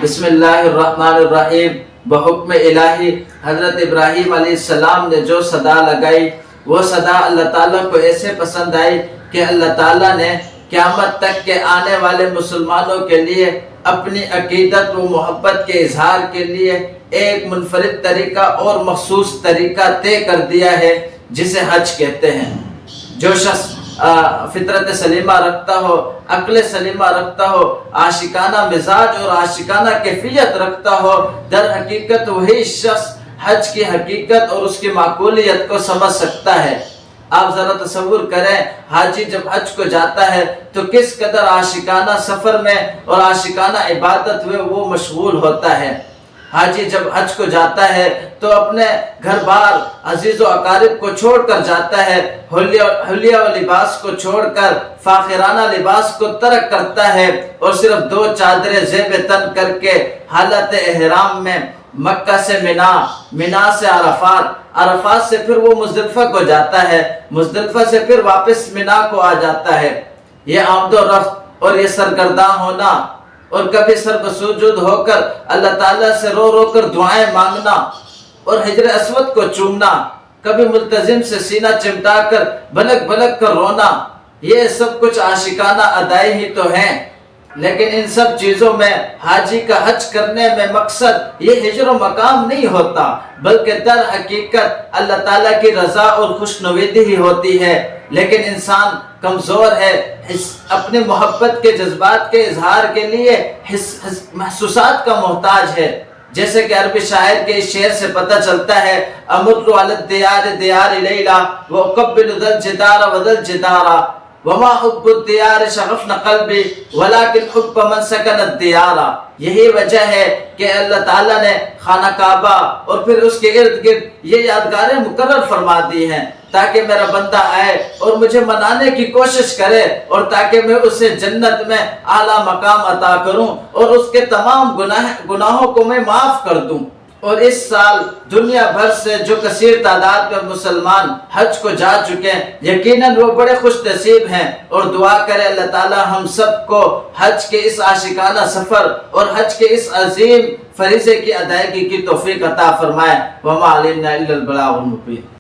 بسم اللہ الرحمن الرحیم۔ بحکم الہی حضرت ابراہیم علیہ السلام نے جو صدا لگائی، وہ صدا اللہ تعالیٰ کو ایسے پسند آئی کہ اللہ تعالیٰ نے قیامت تک کے آنے والے مسلمانوں کے لیے اپنی عقیدت و محبت کے اظہار کے لیے ایک منفرد طریقہ اور مخصوص طریقہ طے کر دیا ہے، جسے حج کہتے ہیں۔ جو شخص فطرت سلیمہ رکھتا ہو، عقل سلیمہ رکھتا ہو، عاشقانہ مزاج اور عاشقانہ کیفیت رکھتا ہو، در حقیقت وہی شخص حج کی حقیقت اور اس کی معقولیت کو سمجھ سکتا ہے۔ آپ ذرا تصور کریں، حاجی جب حج کو جاتا ہے تو کس قدر عاشقانہ سفر میں اور عاشقانہ عبادت میں وہ مشغول ہوتا ہے۔ حاجی جب حج کو جاتا ہے تو اپنے گھر بار عزیز و اقارب کو چھوڑ کر جاتا ہے، حلیہ و لباس کو چھوڑ کر فاخرانہ لباس کو ترک کرتا ہے اور صرف 2 چادریں زیب تن کر کے حالت احرام میں مکہ سے مینا سے عرفات سے پھر وہ مزدلفہ کو جاتا ہے، مزدلفہ سے پھر واپس مینا کو آ جاتا ہے۔ یہ آمد و رفت اور یہ سرگرداں ہونا اور کبھی سر بسجود ہو کر اللہ تعالیٰ سے رو رو کر دعائیں مانگنا اور حجر اسود کو چومنا، کبھی ملتزم سے سینہ چمٹا کر بلک بلک کر رونا، یہ سب کچھ عاشقانہ ادائی ہی تو ہیں۔ لیکن ان سب چیزوں میں حاجی کا حج کرنے میں مقصد یہ ہجر و مقام نہیں ہوتا، بلکہ در حقیقت اللہ تعالیٰ کی رضا اور خوشنودی ہی ہوتی ہے۔ لیکن انسان کمزور ہے، اپنے محبت کے جذبات کے اظہار کے لیے محسوسات کا محتاج ہے۔ جیسے کہ عربی شاعر کے اس شعر سے پتہ چلتا ہے، امر علی الدیار دیار لیلا واقبل ذا الجدار وذا الجدار وما حب الدیار شغفن قلبی ولکن حب من سکن الدیار۔ یہی وجہ ہے کہ اللہ تعالیٰ نے خانہ کعبہ اور پھر اس کے ارد گرد یہ یادگاریں مقرر فرما دی ہیں تاکہ میرا بندہ آئے اور مجھے منانے کی کوشش کرے، اور تاکہ میں اسے جنت میں اعلیٰ مقام عطا کروں اور اس کے تمام گناہوں کو میں معاف کر دوں۔ اور اس سال دنیا بھر سے جو کثیر تعداد میں مسلمان حج کو جا چکے ہیں، یقیناً وہ بڑے خوش نصیب ہیں، اور دعا کرے اللہ تعالی ہم سب کو حج کے اس عاشقانہ سفر اور حج کے اس عظیم فریضے کی ادائیگی کی توفیق عطا فرمائے۔ وما علینا الا البلاغ المبین۔